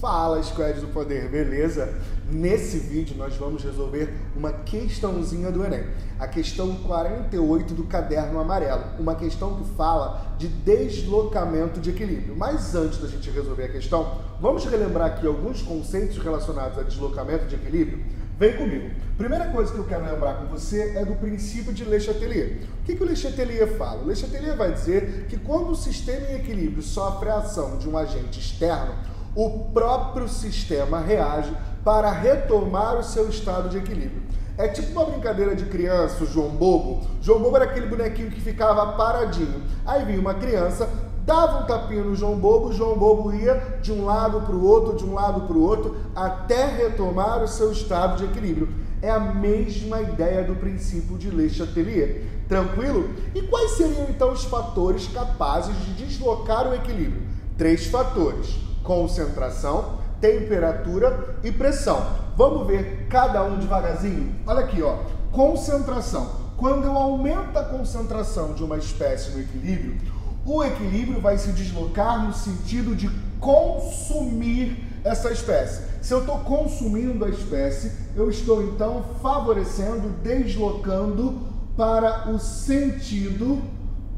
Fala, Squad do Poder, beleza? Nesse vídeo nós vamos resolver uma questãozinha do Enem, a questão 48 do caderno amarelo, uma questão que fala de deslocamento de equilíbrio. Mas antes da gente resolver a questão, vamos relembrar aqui alguns conceitos relacionados a deslocamento de equilíbrio? Vem comigo. Primeira coisa que eu quero lembrar com você é do princípio de Le Chatelier. O que o Le Chatelier fala? O Le Chatelier vai dizer que quando o sistema em equilíbrio sofre a ação de um agente externo, o próprio sistema reage para retomar o seu estado de equilíbrio. É tipo uma brincadeira de criança, o João Bobo. João Bobo era aquele bonequinho que ficava paradinho. Aí vinha uma criança, dava um tapinha no João Bobo, o João Bobo ia de um lado para o outro, de um lado para o outro, até retomar o seu estado de equilíbrio. É a mesma ideia do princípio de Le Chatelier. Tranquilo? E quais seriam então os fatores capazes de deslocar o equilíbrio? 3 fatores: concentração, temperatura e pressão. Vamos ver cada um devagarzinho? Olha aqui, ó. Concentração. Quando eu aumento a concentração de uma espécie no equilíbrio, o equilíbrio vai se deslocar no sentido de consumir essa espécie. Se eu estou consumindo a espécie, eu estou então favorecendo, deslocando para o sentido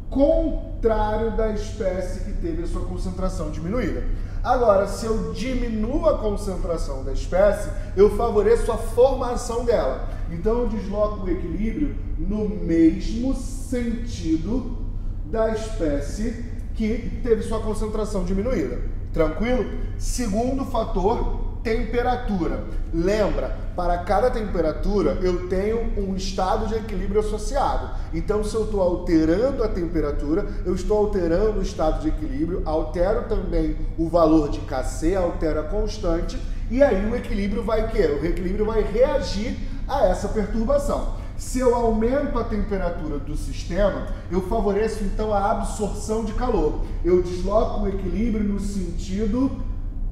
contrário da espécie que teve a sua concentração diminuída. Agora, se eu diminuo a concentração da espécie, eu favoreço a formação dela. Então, eu desloco o equilíbrio no mesmo sentido da espécie que teve sua concentração diminuída. Tranquilo? Segundo fator, temperatura. Lembra, para cada temperatura eu tenho um estado de equilíbrio associado. Então, se eu estou alterando a temperatura, eu estou alterando o estado de equilíbrio, altero também o valor de Kc, altero a constante, e aí o equilíbrio vai o quê? O equilíbrio vai reagir a essa perturbação. Se eu aumento a temperatura do sistema, eu favoreço então a absorção de calor. Eu desloco o equilíbrio no sentido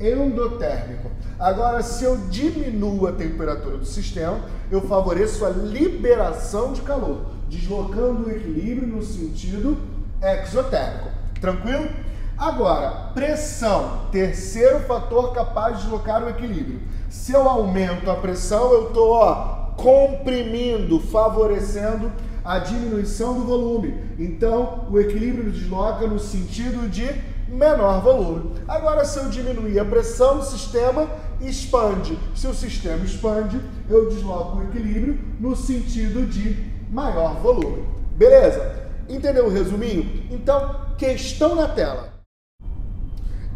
endotérmico. Agora, se eu diminuo a temperatura do sistema, eu favoreço a liberação de calor, deslocando o equilíbrio no sentido exotérmico. Tranquilo? Agora, pressão, terceiro fator capaz de deslocar o equilíbrio. Se eu aumento a pressão, eu estou comprimindo, favorecendo a diminuição do volume. Então, o equilíbrio desloca no sentido de menor volume. Agora, se eu diminuir a pressão, o sistema expande. Se o sistema expande, eu desloco o equilíbrio no sentido de maior volume. Beleza? Entendeu o resuminho? Então, questão na tela.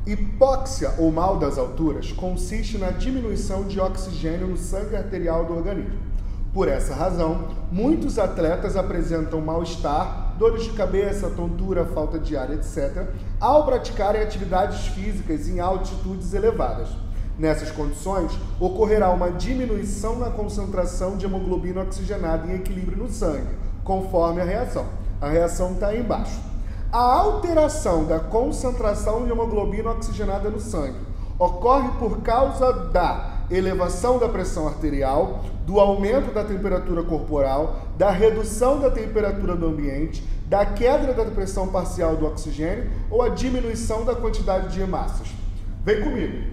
Hipóxia, ou mal das alturas, consiste na diminuição de oxigênio no sangue arterial do organismo. Por essa razão, muitos atletas apresentam mal-estar, dores de cabeça, tontura, falta de ar, etc., ao praticarem atividades físicas em altitudes elevadas. Nessas condições, ocorrerá uma diminuição na concentração de hemoglobina oxigenada em equilíbrio no sangue, conforme a reação. A reação está aí embaixo. A alteração da concentração de hemoglobina oxigenada no sangue ocorre por causa da elevação da pressão arterial, do aumento da temperatura corporal, da redução da temperatura do ambiente, da queda da pressão parcial do oxigênio ou a diminuição da quantidade de hemácias. Vem comigo.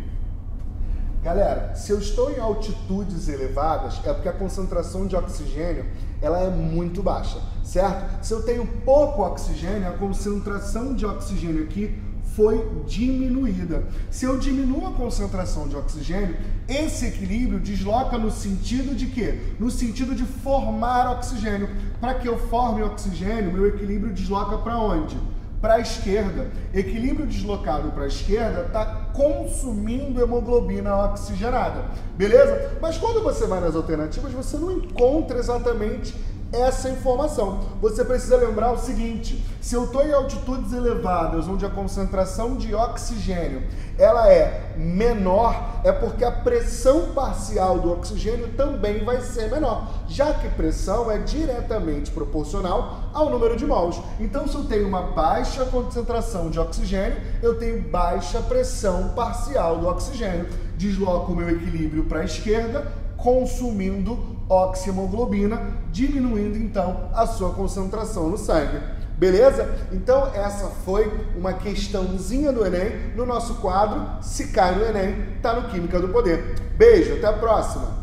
Galera, se eu estou em altitudes elevadas, é porque a concentração de oxigênio ela é muito baixa, certo? Se eu tenho pouco oxigênio, a concentração de oxigênio aqui foi diminuída. Se eu diminuo a concentração de oxigênio, esse equilíbrio desloca no sentido de quê? No sentido de formar oxigênio. Para que eu forme oxigênio, meu equilíbrio desloca para onde? Para a esquerda. Equilíbrio deslocado para a esquerda está consumindo hemoglobina oxigenada. Beleza? Mas quando você vai nas alternativas, você não encontra exatamente essa informação. Você precisa lembrar o seguinte: se eu estou em altitudes elevadas, onde a concentração de oxigênio ela é menor, é porque a pressão parcial do oxigênio também vai ser menor, já que pressão é diretamente proporcional ao número de mols. Então, se eu tenho uma baixa concentração de oxigênio, eu tenho baixa pressão parcial do oxigênio. Desloco o meu equilíbrio para a esquerda, consumindo oxihemoglobina, diminuindo então a sua concentração no sangue. Beleza? Então essa foi uma questãozinha do Enem no nosso quadro Se Cai no Enem, tá no Química do Poder. Beijo, até a próxima!